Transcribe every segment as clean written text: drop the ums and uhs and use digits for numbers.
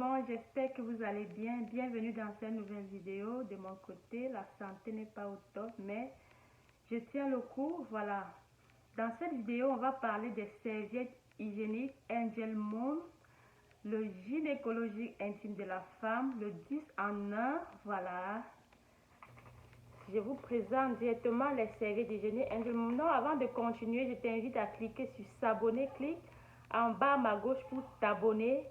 monde, j'espère que vous allez bien. Bienvenue dans cette nouvelle vidéo. De mon côté, la santé n'est pas au top, mais je tiens le coup. Voilà. Dans cette vidéo, on va parler des serviettes hygiéniques Angel Moon, le gynécologique intime de la femme, le 10 en 1. Voilà. Je vous présente directement les serviettes hygiéniques Angel Moon. Non, avant de continuer, je t'invite à cliquer sur s'abonner. Clique en bas à ma gauche pour t'abonner.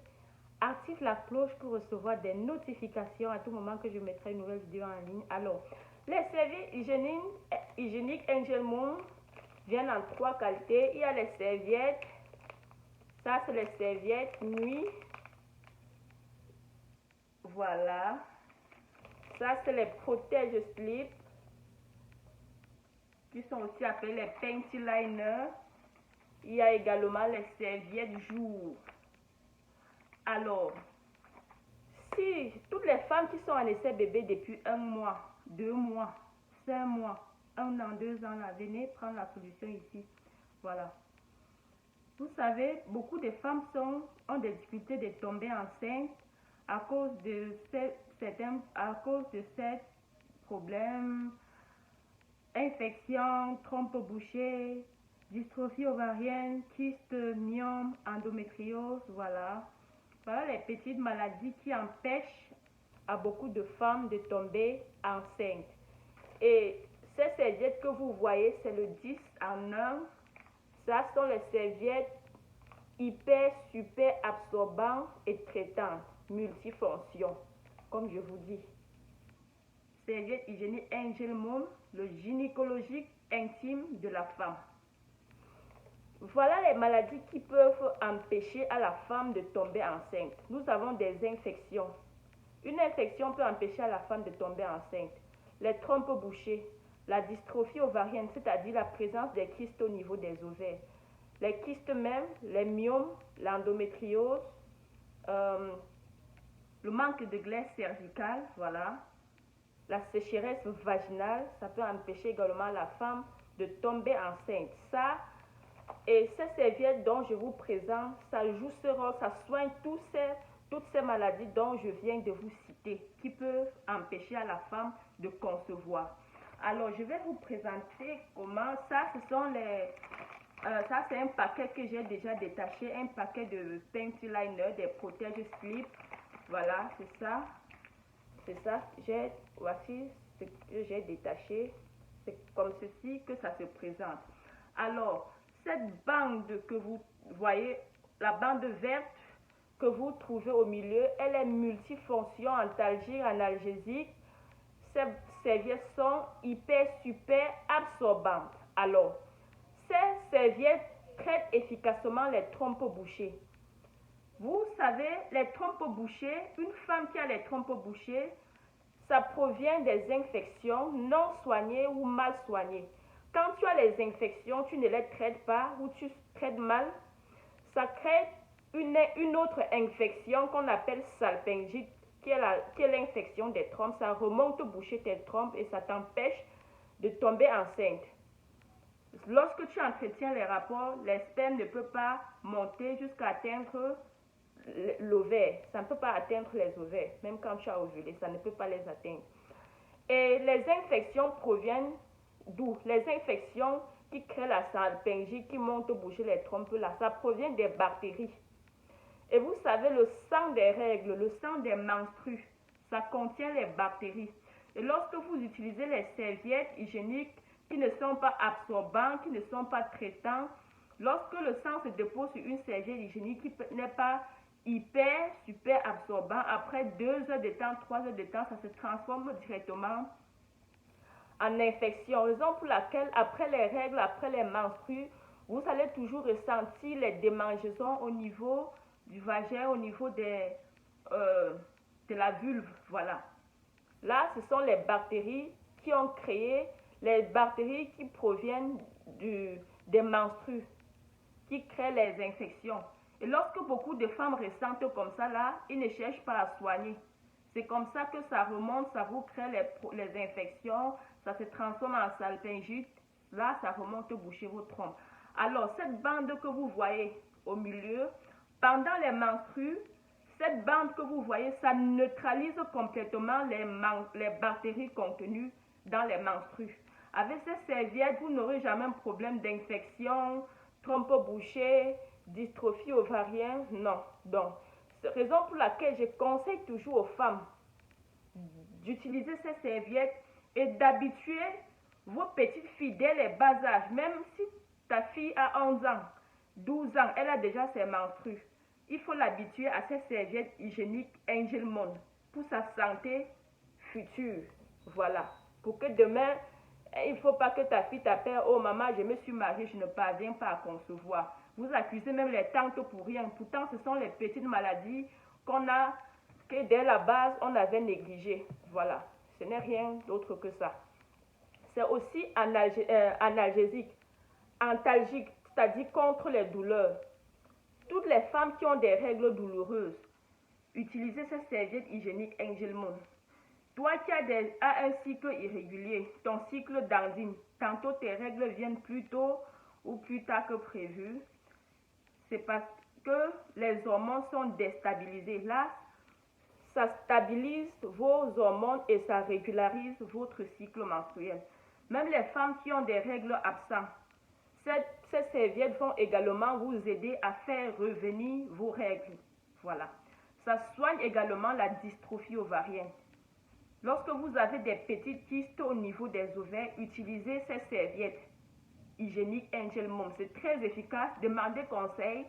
Active la cloche pour recevoir des notifications à tout moment que je mettrai une nouvelle vidéo en ligne. Alors, les serviettes hygiéniques Angel Moon viennent en 3 qualités. Il y a les serviettes, ça c'est les serviettes nuit. Voilà. Ça c'est les protège slip, qui sont aussi appelés les panty liners. Il y a également les serviettes jour. Alors, si toutes les femmes qui sont en essai bébé depuis 1 mois, 2 mois, 5 mois, 1 an, 2 ans, là, venez prendre la solution ici. Voilà. Vous savez, beaucoup de femmes ont des difficultés de tomber enceinte à cause de ces problèmes, infections, trompe bouchée, dystrophie ovarienne, kyste, myome, endométriose, voilà. Voilà les petites maladies qui empêchent à beaucoup de femmes de tomber enceintes. Et ces serviettes que vous voyez, c'est le 10 en 1. Ça sont les serviettes hyper, super absorbantes et traitantes, multifonctions, comme je vous dis. Serviette hygiénique Angel Moon, le gynécologique intime de la femme. Voilà les maladies qui peuvent empêcher à la femme de tomber enceinte. Nous avons des infections. Une infection peut empêcher à la femme de tomber enceinte. Les trompes bouchées, la dystrophie ovarienne, c'est-à-dire la présence des kystes au niveau des ovaires. Les kystes même, les myomes, l'endométriose, le manque de glaise cervicale, voilà. La sécheresse vaginale, ça peut empêcher également la femme de tomber enceinte. Ça, et ces serviettes dont je vous présente, ça joue ce rôle, ça soigne toutes ces maladies dont je viens de vous citer, qui peuvent empêcher à la femme de concevoir. Alors, je vais vous présenter comment ça, ça c'est un paquet que j'ai déjà détaché, un paquet de panty liner, des protège slip. Voilà, c'est ça. C'est ça, voici ce que j'ai détaché. C'est comme ceci que ça se présente. Alors, cette bande que vous voyez, la bande verte que vous trouvez au milieu, elle est multifonction, antalgique, analgésique. Ces serviettes sont hyper, super absorbantes. Alors, ces serviettes traitent efficacement les trompes bouchées. Vous savez, les trompes bouchées, une femme qui a les trompes bouchées, ça provient des infections non soignées ou mal soignées. Quand tu as les infections, tu ne les traites pas ou tu traites mal, ça crée une autre infection qu'on appelle salpingite, qui est l'infection des trompes. Ça remonte boucher tes trompes et ça t'empêche de tomber enceinte. Lorsque tu entretiens les rapports, les spermes ne peuvent pas monter jusqu'à atteindre l'ovaire. Ça ne peut pas atteindre les ovaires. Même quand tu as ovulé, ça ne peut pas les atteindre. Et les infections proviennent d'où? Les infections qui créent la salpingite, qui montent bouger les trompes là, ça provient des bactéries. Et vous savez, le sang des règles, le sang des menstrues, ça contient les bactéries. Et lorsque vous utilisez les serviettes hygiéniques qui ne sont pas absorbantes, qui ne sont pas traitantes, lorsque le sang se dépose sur une serviette hygiénique qui n'est pas hyper, super absorbant, après 2 heures de temps, 3 heures de temps, ça se transforme directement en infection. Raison pour laquelle, après les règles, après les menstrues, vous allez toujours ressentir les démangeaisons au niveau du vagin, au niveau de la vulve. Voilà. Là, ce sont les bactéries qui ont créé, les bactéries qui proviennent des menstrues, qui créent les infections. Et lorsque beaucoup de femmes ressentent comme ça, là, ils ne cherchent pas à soigner. C'est comme ça que ça remonte, ça vous crée les infections, ça se transforme en salpingite. Là, ça remonte boucher vos trompes. Alors, cette bande que vous voyez au milieu, pendant les menstrues, Cette bande que vous voyez, ça neutralise complètement les bactéries contenues dans les menstrues. Avec ces serviettes, vous n'aurez jamais un problème d'infection, trompe bouchée, dystrophie ovarienne, non. Donc, c'est la raison pour laquelle je conseille toujours aux femmes d'utiliser ces serviettes et d'habituer vos petites filles dès les bas âges. Même si ta fille a 11 ans, 12 ans, elle a déjà ses menstrues. Il faut l'habituer à ces serviettes hygiéniques Angel Moon pour sa santé future. Voilà. Pour que demain, il ne faut pas que ta fille t'appelle « Oh maman, je me suis mariée, je ne parviens pas à concevoir ». Vous accusez même les tantes pour rien. Pourtant, ce sont les petites maladies que dès la base, on avait négligées. Voilà. Ce n'est rien d'autre que ça. C'est aussi analgésique, antalgique, c'est-à-dire contre les douleurs. Toutes les femmes qui ont des règles douloureuses, utilisez ces serviettes hygiéniques Angel Moon. Toi qui as un cycle irrégulier, ton cycle d'andine, tantôt tes règles viennent plus tôt ou plus tard que prévu, c'est parce que les hormones sont déstabilisées. Là, ça stabilise vos hormones et ça régularise votre cycle menstruel. Même les femmes qui ont des règles absentes, ces serviettes vont également vous aider à faire revenir vos règles. Voilà. Ça soigne également la dystrophie ovarienne. Lorsque vous avez des petites kystes au niveau des ovaires, utilisez ces serviettes hygiéniques Angel Moon. C'est très efficace. Demandez conseil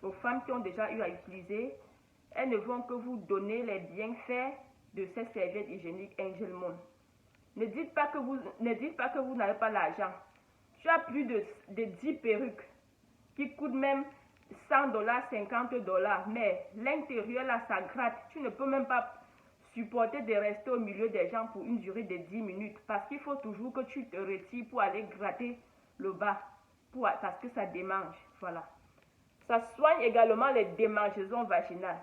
aux femmes qui ont déjà eu à utiliser. Elles ne vont que vous donner les bienfaits de ces serviettes hygiéniques Angel Moon. Ne dites pas que vous n'avez pas l'argent. Tu as plus de 10 perruques qui coûtent même 100 $, 50 $, mais l'intérieur là, ça gratte. Tu ne peux même pas supporter de rester au milieu des gens pour une durée de 10 minutes parce qu'il faut toujours que tu te retires pour aller gratter le bas parce que ça démange. Voilà. Ça soigne également les démangeaisons vaginales.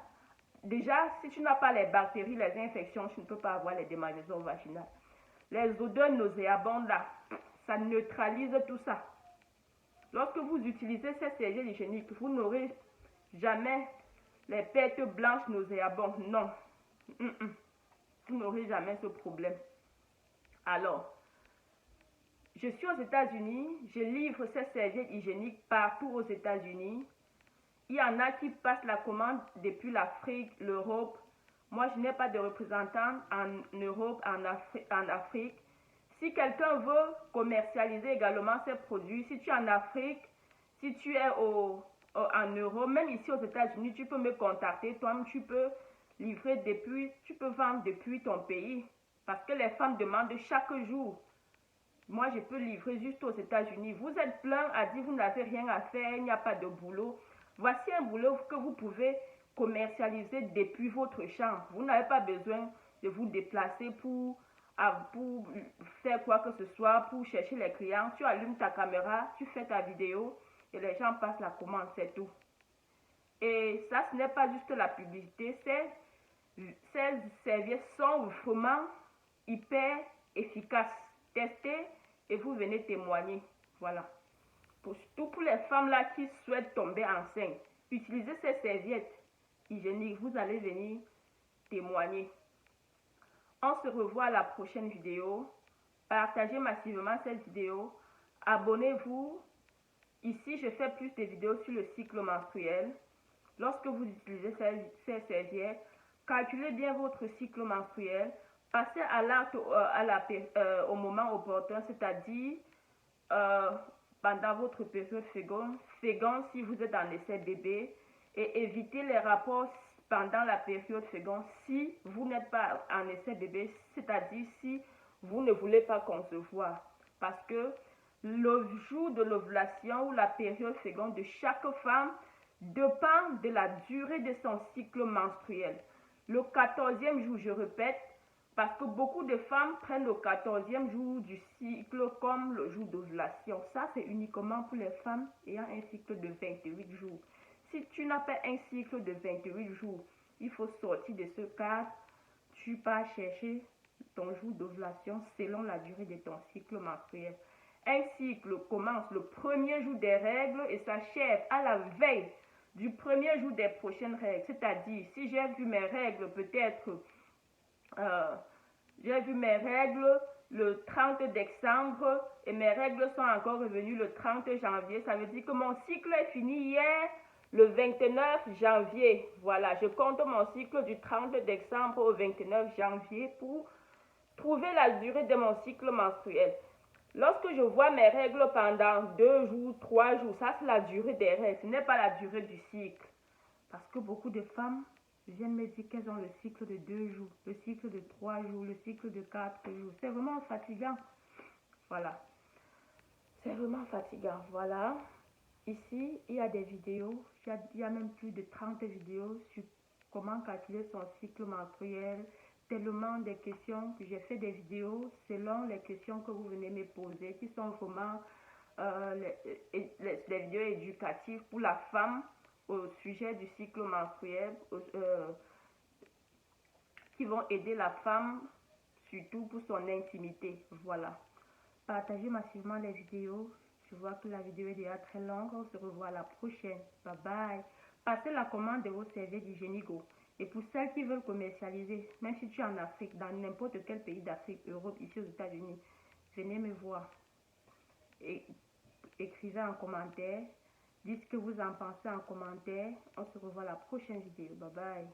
Déjà, si tu n'as pas les bactéries, les infections, tu ne peux pas avoir les démangeaisons vaginales. Les odeurs nauséabondes là, ça neutralise tout ça. Lorsque vous utilisez ces serviettes hygiéniques, vous n'aurez jamais les pertes blanches nauséabondes. Non. Vous n'aurez jamais ce problème. Alors, je suis aux États-Unis, je livre ces serviettes hygiéniques partout aux États-Unis. Il y en a qui passent la commande depuis l'Afrique, l'Europe. Moi, je n'ai pas de représentant en Europe, en Afrique. Si quelqu'un veut commercialiser également ces produits, si tu es en Afrique, si tu es en Europe, même ici aux États-Unis, tu peux me contacter. Toi-même, tu peux livrer tu peux vendre depuis ton pays. Parce que les femmes demandent chaque jour. Moi, je peux livrer juste aux États-Unis. Vous êtes plein à dire vous n'avez rien à faire, il n'y a pas de boulot. Voici un boulot que vous pouvez commercialiser depuis votre chambre. Vous n'avez pas besoin de vous déplacer pour faire quoi que ce soit, pour chercher les clients. Tu allumes ta caméra, tu fais ta vidéo et les gens passent la commande, c'est tout. Et ça, ce n'est pas juste la publicité, ces serviettes sont vraiment hyper efficaces. Testez et vous venez témoigner. Voilà. Surtout pour les femmes là qui souhaitent tomber enceinte, utilisez ces serviettes hygiéniques, vous allez venir témoigner. On se revoit à la prochaine vidéo. Partagez massivement cette vidéo. Abonnez-vous. Ici, je fais plus de vidéos sur le cycle menstruel. Lorsque vous utilisez ces serviettes, calculez bien votre cycle menstruel. Passez à l'acte au moment opportun, c'est-à-dire pendant votre période féconde si vous êtes en essai bébé, et évitez les rapports pendant la période féconde si vous n'êtes pas en essai bébé, c'est-à-dire si vous ne voulez pas concevoir. Parce que le jour de l'ovulation ou la période féconde de chaque femme dépend de la durée de son cycle menstruel. Le 14e jour, je répète, parce que beaucoup de femmes prennent le 14e jour du cycle comme le jour d'ovulation. Ça, c'est uniquement pour les femmes ayant un cycle de 28 jours. Si tu n'as pas un cycle de 28 jours, il faut sortir de ce cadre. Tu pars chercher ton jour d'ovulation selon la durée de ton cycle menstruel. Un cycle commence le premier jour des règles et s'achève à la veille du premier jour des prochaines règles. C'est-à-dire, si j'ai vu mes règles peut-être, j'ai vu mes règles le 30 décembre et mes règles sont encore revenues le 30 janvier, ça veut dire que mon cycle est fini hier, le 29 janvier. Voilà, je compte mon cycle du 30 décembre au 29 janvier pour trouver la durée de mon cycle menstruel. Lorsque je vois mes règles pendant 2 jours, 3 jours, ça c'est la durée des règles, ce n'est pas la durée du cycle. Parce que beaucoup de femmes viennent me dire qu'elles ont le cycle de 2 jours, le cycle de 3 jours, le cycle de 4 jours. C'est vraiment fatigant. Voilà. C'est vraiment fatigant. Voilà. Ici, il y a des vidéos. Il y a même plus de 30 vidéos sur comment calculer son cycle menstruel. Tellement de questions. J'ai fait des vidéos selon les questions que vous venez me poser, qui sont vraiment les vidéos éducatives pour la femme au sujet du cycle menstruel, qui vont aider la femme surtout pour son intimité. Voilà. Partagez massivement les vidéos. Je vois que la vidéo est déjà très longue. On se revoit à la prochaine. Bye bye. Passez la commande de vos serviettes d'Hygienigo. Et pour celles qui veulent commercialiser, même si tu es en Afrique, dans n'importe quel pays d'Afrique, Europe, ici aux États-Unis, venez me voir. Et écrivez en commentaire. Dites ce que vous en pensez en commentaire. On se revoit à la prochaine vidéo. Bye bye.